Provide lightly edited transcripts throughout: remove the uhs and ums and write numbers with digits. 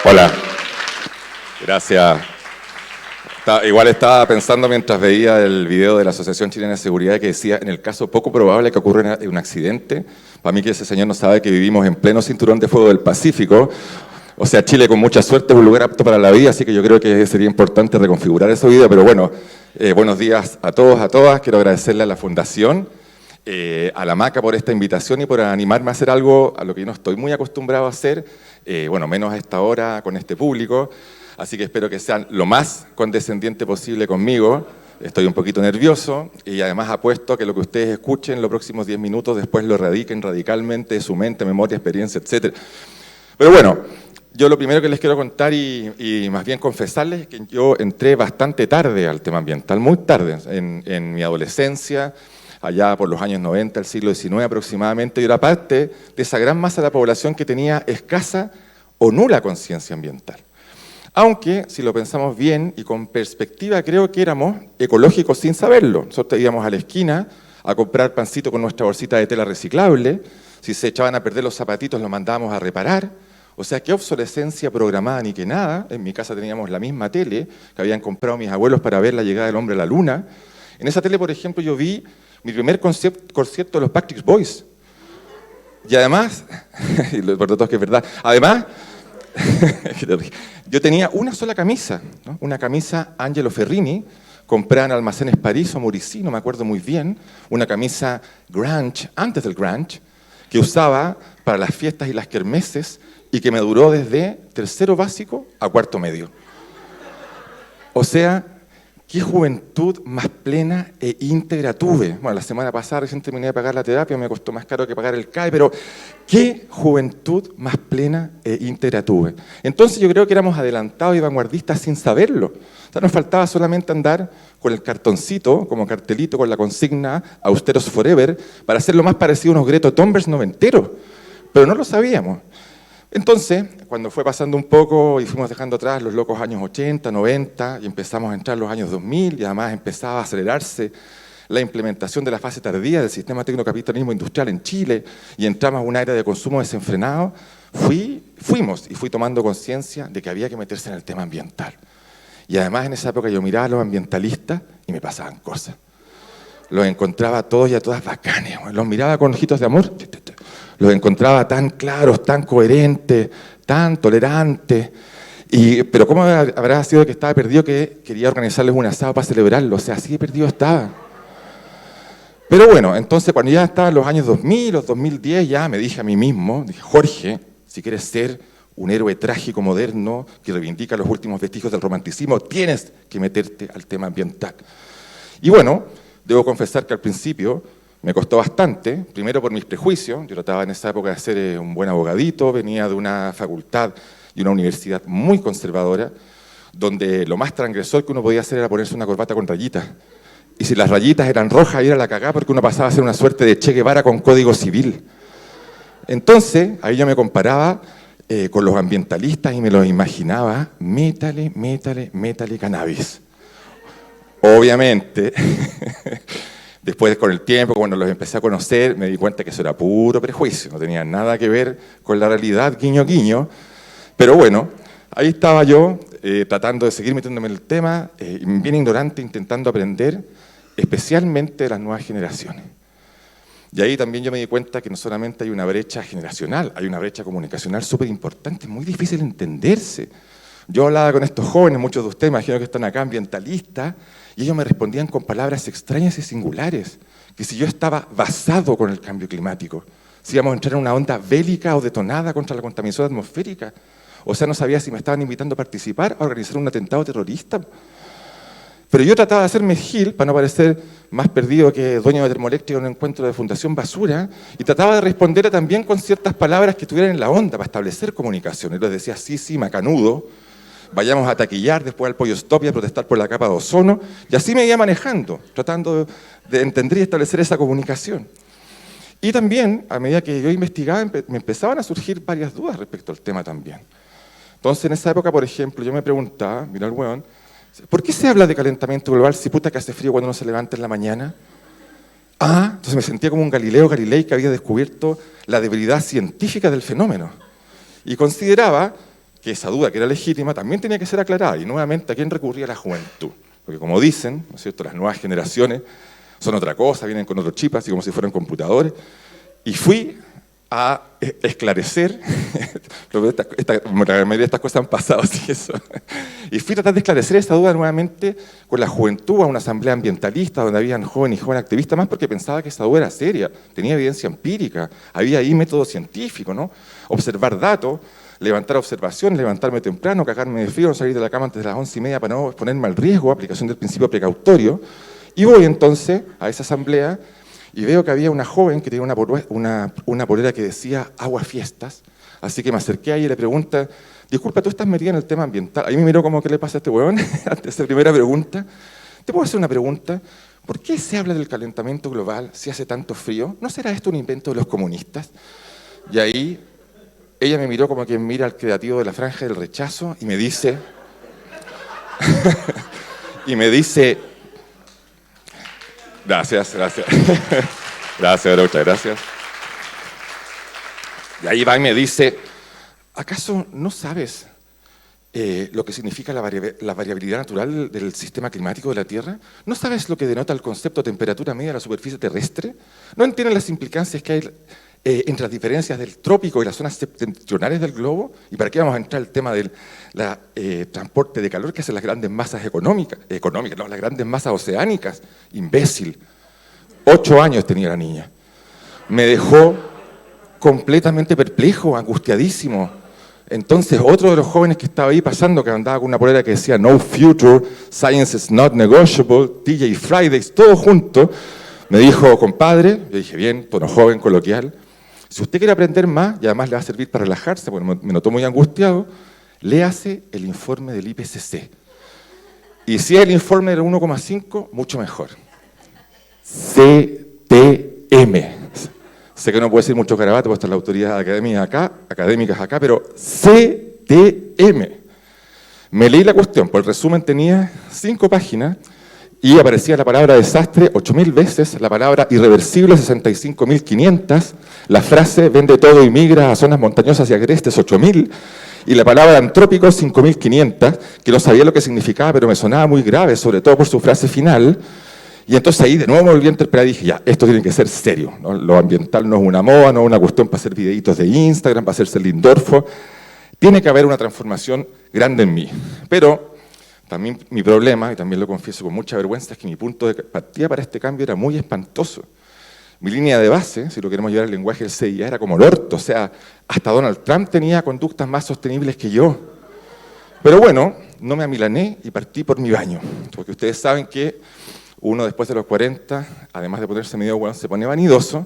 Hola, gracias. Igual estaba pensando mientras veía el video de la Asociación Chilena de Seguridad que decía, en el caso poco probable que ocurra un accidente, para mí que ese señor no sabe que vivimos en pleno cinturón de fuego del Pacífico, o sea, Chile con mucha suerte es un lugar apto para la vida, así que yo creo que sería importante reconfigurar ese video, pero bueno, buenos días a todos, a todas, quiero agradecerle a la Fundación, a la Maca por esta invitación y por animarme a hacer algo a lo que yo no estoy muy acostumbrado a hacer, bueno, menos a esta hora con este público. Así que espero que sean lo más condescendiente posible conmigo. Estoy un poquito nervioso y además apuesto a que lo que ustedes escuchen en los próximos 10 minutos después lo erradiquen radicalmente de su mente, memoria, experiencia, etc. Pero bueno, yo lo primero que les quiero contar y más bien confesarles es que yo entré bastante tarde al tema ambiental, muy tarde, en mi adolescencia, allá por los años 90, el siglo XIX aproximadamente. Yo era parte de esa gran masa de la población que tenía escasa o nula conciencia ambiental. Aunque, si lo pensamos bien y con perspectiva, creo que éramos ecológicos sin saberlo. Nosotros íbamos a la esquina a comprar pancito con nuestra bolsita de tela reciclable. Si se echaban a perder los zapatitos, los mandábamos a reparar. O sea, qué obsolescencia programada ni que nada. En mi casa teníamos la misma tele que habían comprado mis abuelos para ver la llegada del hombre a la luna. En esa tele, por ejemplo, yo vi mi primer concierto de los Backstreet Boys. Y además, y lo importante es que es verdad, además, yo tenía una sola camisa, ¿no? Una camisa Angelo Ferrini, comprada en Almacenes París o Muricy, no me acuerdo muy bien, una camisa grunge, antes del grunge, que usaba para las fiestas y las kermeses y que me duró desde tercero básico a cuarto medio. O sea, qué juventud más plena e íntegra tuve. Bueno, la semana pasada recién terminé de pagar la terapia, me costó más caro que pagar el CAE, pero qué juventud más plena e íntegra tuve. Entonces yo creo que éramos adelantados y vanguardistas sin saberlo. O sea, nos faltaba solamente andar con el cartoncito, como cartelito con la consigna Austeros Forever, para hacer lo más parecido a unos Greta Thunberg noventeros, pero no lo sabíamos. Entonces, cuando fue pasando un poco y fuimos dejando atrás los locos años 80, 90 y empezamos a entrar los años 2000 y además empezaba a acelerarse la implementación de la fase tardía del sistema tecnocapitalismo industrial en Chile y entramos a una era de consumo desenfrenado, fui tomando conciencia de que había que meterse en el tema ambiental. Y además en esa época yo miraba a los ambientalistas y me pasaban cosas. Los encontraba a todos y a todas bacanes, los miraba con ojitos de amor. Los encontraba tan claros, tan coherentes, tan tolerantes. Pero ¿cómo habrá sido que estaba perdido que quería organizarles un asado para celebrarlo? O sea, así de perdido estaba. Pero bueno, entonces cuando ya estaban los años 2000, los 2010, ya me dije a mí mismo, dije, Jorge, si quieres ser un héroe trágico moderno que reivindica los últimos vestigios del romanticismo, tienes que meterte al tema ambiental. Y bueno, debo confesar que al principio me costó bastante, primero por mis prejuicios. Yo trataba en esa época de ser un buen abogadito, venía de una facultad y una universidad muy conservadora, donde lo más transgresor que uno podía hacer era ponerse una corbata con rayitas. Y si las rayitas eran rojas, era la cagada porque uno pasaba a ser una suerte de Che Guevara con código civil. Entonces, ahí yo me comparaba con los ambientalistas y me los imaginaba, métale cannabis. Obviamente, después con el tiempo, cuando los empecé a conocer, me di cuenta que eso era puro prejuicio, no tenía nada que ver con la realidad, guiño, guiño. Pero bueno, ahí estaba yo tratando de seguir metiéndome en el tema, bien ignorante, intentando aprender, especialmente de las nuevas generaciones. Y ahí también yo me di cuenta que no solamente hay una brecha generacional, hay una brecha comunicacional súper importante, muy difícil de entenderse. Yo hablaba con estos jóvenes, muchos de ustedes, imagino que están acá, ambientalistas, y ellos me respondían con palabras extrañas y singulares, que si yo estaba basado con el cambio climático, si íbamos a entrar en una onda bélica o detonada contra la contaminación atmosférica, o sea, no sabía si me estaban invitando a participar a organizar un atentado terrorista. Pero yo trataba de hacerme gil para no parecer más perdido que dueño de termoeléctrica en un encuentro de Fundación Basura, y trataba de responder también con ciertas palabras que estuvieran en la onda para establecer comunicación. Y les decía, sí, macanudo, vayamos a taquillar después al Pollo Stop y a protestar por la capa de ozono, y así me iba manejando, tratando de entender y establecer esa comunicación. Y también, a medida que yo investigaba, me empezaban a surgir varias dudas respecto al tema también. Entonces, en esa época, por ejemplo, yo me preguntaba, mira el hueón, ¿por qué se habla de calentamiento global si puta que hace frío cuando uno se levanta en la mañana? Entonces me sentía como un Galileo Galilei que había descubierto la debilidad científica del fenómeno. Y consideraba que esa duda que era legítima también tenía que ser aclarada. Y nuevamente, ¿a quién recurría la juventud? Porque como dicen, ¿no es cierto?, las nuevas generaciones son otra cosa, vienen con otro chip, así como si fueran computadores. Y fui a esclarecer, la mayoría de estas cosas han pasado, así eso. Y fui a tratar de esclarecer esa duda nuevamente con la juventud, a una asamblea ambientalista donde habían jóvenes y jóvenes activistas más, porque pensaba que esa duda era seria, tenía evidencia empírica, había ahí método científico, ¿no? Observar datos, levantar observaciones, levantarme temprano, cagarme de frío, no salir de la cama antes de las 11:30 para no exponerme al riesgo, aplicación del principio precautorio. Y voy entonces a esa asamblea y veo que había una joven que tenía una polera que decía agua fiestas, así que me acerqué a ella y le pregunto, disculpa, ¿tú estás metida en el tema ambiental? Ahí me miró como, ¿qué le pasa a este huevón? Ante esa primera pregunta. ¿Te puedo hacer una pregunta? ¿Por qué se habla del calentamiento global si hace tanto frío? ¿No será esto un invento de los comunistas? Y ahí ella me miró como quien mira al creativo de la franja del rechazo y me dice, gracias, muchas gracias. Y ahí va y me dice, ¿acaso no sabes lo que significa la variabilidad natural del sistema climático de la Tierra? ¿No sabes lo que denota el concepto de temperatura media de la superficie terrestre? ¿No entiendes las implicancias que hay entre las diferencias del trópico y las zonas septentrionales del globo? ¿Y para qué vamos a entrar el tema del transporte de calor que hacen las grandes masas las grandes masas oceánicas? Imbécil. 8 años tenía la niña. Me dejó completamente perplejo, angustiadísimo. Entonces, otro de los jóvenes que estaba ahí pasando, que andaba con una polera que decía No Future, Science is not negotiable, TJ Fridays, todo junto, me dijo, compadre, yo dije, bien, tono joven, coloquial, si usted quiere aprender más, y además le va a servir para relajarse, porque me notó muy angustiado, léase el informe del IPCC. Y si es el informe del 1,5, mucho mejor. CTM. Sé que no puedo decir mucho garabato, porque están las autoridades académicas acá, pero CTM. Me leí la cuestión, por el resumen tenía 5 páginas, y aparecía la palabra desastre 8.000 veces, la palabra irreversible 65.500, la frase vende todo y migra a zonas montañosas y agrestes 8.000, y la palabra antrópico 5.500, que no sabía lo que significaba, pero me sonaba muy grave, sobre todo por su frase final. Y entonces ahí de nuevo me volví a interpretar y dije, ya, esto tiene que ser serio, ¿no? Lo ambiental no es una moda, no es una cuestión para hacer videitos de Instagram, para hacerse el lindorfo. Tiene que haber una transformación grande en mí. Pero también mi problema, y también lo confieso con mucha vergüenza, es que mi punto de partida para este cambio era muy espantoso. Mi línea de base, si lo queremos llevar al lenguaje del CIA, era como el orto. O sea, hasta Donald Trump tenía conductas más sostenibles que yo. Pero bueno, no me amilané y partí por mi baño. Porque ustedes saben que uno después de los 40, además de ponerse medio hueón, se pone vanidoso.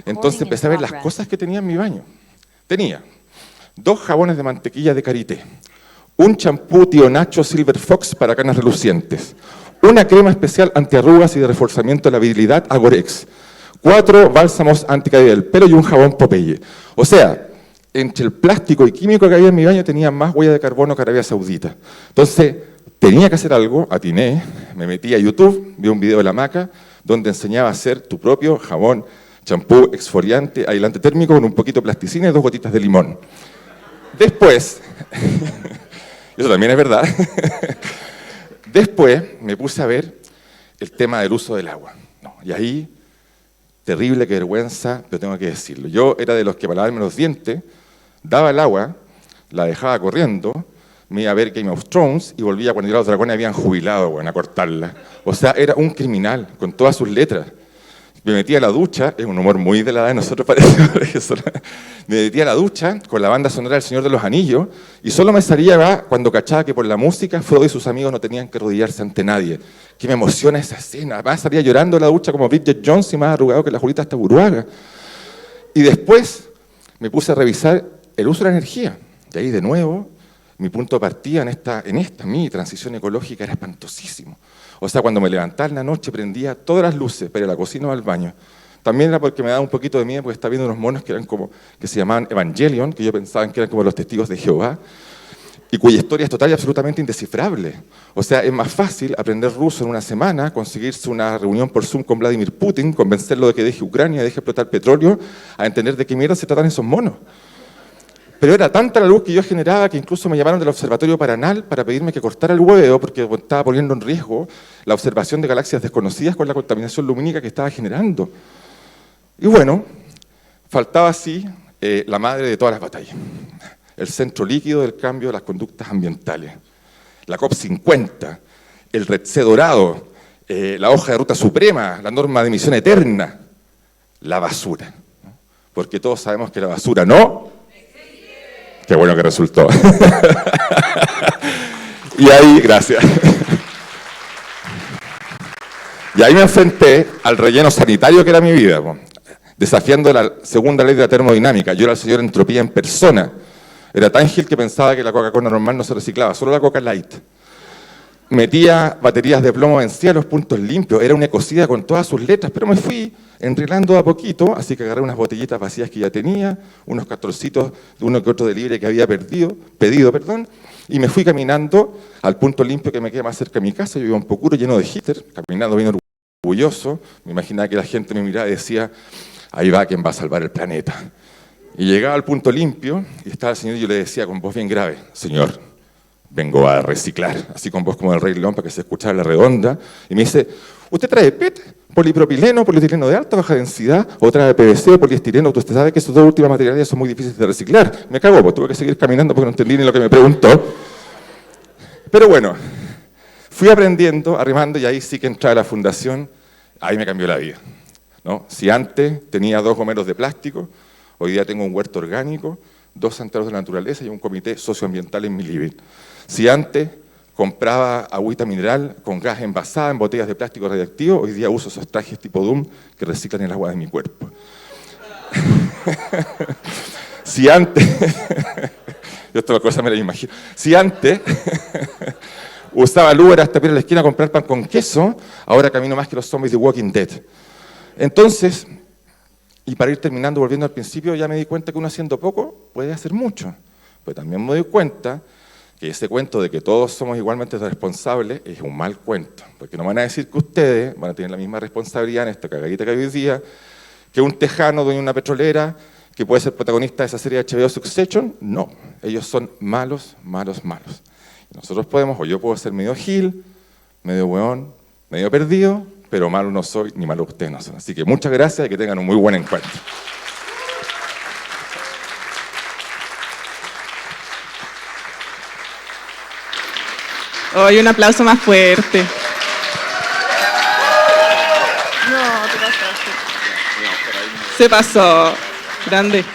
Entonces empecé a ver las cosas que tenía en mi baño. Tenía 2 jabones de mantequilla de karité, un champú Tío Nacho Silver Fox para canas relucientes, una crema especial antiarrugas y de reforzamiento de la virilidad Agorex, 4 bálsamos anticaída del pelo y un jabón Popeye. O sea, entre el plástico y químico que había en mi baño tenía más huella de carbono que Arabia Saudita. Entonces, tenía que hacer algo, atiné, me metí a YouTube, vi un video de la Maca, donde enseñaba a hacer tu propio jabón, champú, exfoliante, aislante térmico con un poquito de plasticina y 2 gotitas de limón. Después, eso también es verdad, después me puse a ver el tema del uso del agua. Y ahí, terrible, qué vergüenza, pero tengo que decirlo. Yo era de los que para lavarme los dientes, daba el agua, la dejaba corriendo, me iba a ver Game of Thrones y volvía cuando ya los dragones habían jubilado, bueno, a cortarla. O sea, era un criminal, con todas sus letras. Me metía a la ducha, es un humor muy de la edad de nosotros, parece. Me metía a la ducha con la banda sonora del Señor de los Anillos y solo me salía cuando cachaba que por la música Frodo y sus amigos no tenían que arrodillarse ante nadie. Que me emociona esa escena. Además salía llorando de la ducha como Bridget Jones y más arrugado que la Julita hasta Buruaga. Y después me puse a revisar el uso de la energía. Y ahí de nuevo, mi punto de partida en esta mi transición ecológica era espantosísimo. O sea, cuando me levantaba en la noche prendía todas las luces para ir a la cocina o al baño. También era porque me daba un poquito de miedo porque estaba viendo unos monos que eran como, que se llamaban Evangelion, que yo pensaba que eran como los testigos de Jehová, y cuya historia es total y absolutamente indescifrable. O sea, es más fácil aprender ruso en una semana, conseguirse una reunión por Zoom con Vladimir Putin, convencerlo de que deje Ucrania, deje explotar petróleo, a entender de qué mierda se tratan esos monos. Pero era tanta la luz que yo generaba que incluso me llamaron del Observatorio Paranal para pedirme que cortara el huevo porque estaba poniendo en riesgo la observación de galaxias desconocidas con la contaminación lumínica que estaba generando. Y bueno, faltaba así la madre de todas las batallas, el centro líquido del cambio de las conductas ambientales, la COP50, el Red C dorado, la hoja de ruta suprema, la norma de emisión eterna, la basura, ¿no? Porque todos sabemos que la basura no... Qué bueno que resultó. Y ahí, gracias. Y ahí me enfrenté al relleno sanitario que era mi vida, desafiando la segunda ley de la termodinámica. Yo era el señor entropía en persona. Era tan gil que pensaba que la Coca-Cola normal no se reciclaba, solo la Coca Light. Metía baterías de plomo, vencía los puntos limpios, era una ecocida con todas sus letras, pero me fui enrilando a poquito, así que agarré unas botellitas vacías que ya tenía, unos castorcitos de uno que otro de libre que había pedido, y me fui caminando al punto limpio que me queda más cerca de mi casa. Yo iba un poco lleno de hitter, caminando bien orgulloso, me imaginaba que la gente me miraba y decía, ahí va quien va a salvar el planeta. Y llegaba al punto limpio y estaba el señor y yo le decía con voz bien grave, señor, vengo a reciclar, así con voz como del Rey León para que se escuchara la redonda, y me dice, ¿usted trae PET, polipropileno, polietileno de alta o baja densidad, o trae PVC o poliestireno? Usted sabe que esos dos últimos materiales son muy difíciles de reciclar. Me cagó, pues tuve que seguir caminando porque no entendí ni lo que me preguntó. Pero bueno, fui aprendiendo, arrimando, y ahí sí que entré a la fundación, ahí me cambió la vida, ¿no? Si antes tenía 2 gomeros de plástico, hoy día tengo un huerto orgánico, 2 santuarios de la naturaleza y un comité socioambiental en mi living. Si antes compraba agüita mineral con gas envasada en botellas de plástico radiactivo, hoy día uso esos trajes tipo Doom que reciclan el agua de mi cuerpo. Si antes, yo esta cosa me la imagino, si antes usaba el Uber hasta ir a la esquina a comprar pan con queso, ahora camino más que los zombies de Walking Dead. Entonces, y para ir terminando, volviendo al principio, ya me di cuenta que uno haciendo poco puede hacer mucho. Pero también me doy cuenta que ese cuento de que todos somos igualmente responsables es un mal cuento. Porque no van a decir que ustedes van a tener la misma responsabilidad en esta cagadita que hay hoy día, que un tejano dueño de una petrolera, que puede ser protagonista de esa serie de HBO Succession. No, ellos son malos, malos, malos. Y nosotros podemos, o yo puedo ser medio gil, medio hueón, medio perdido, pero malo no soy, ni malo ustedes no son. Así que muchas gracias y que tengan un muy buen encuentro. Hoy un aplauso más fuerte. No, te pasaste. Se pasó. Grande.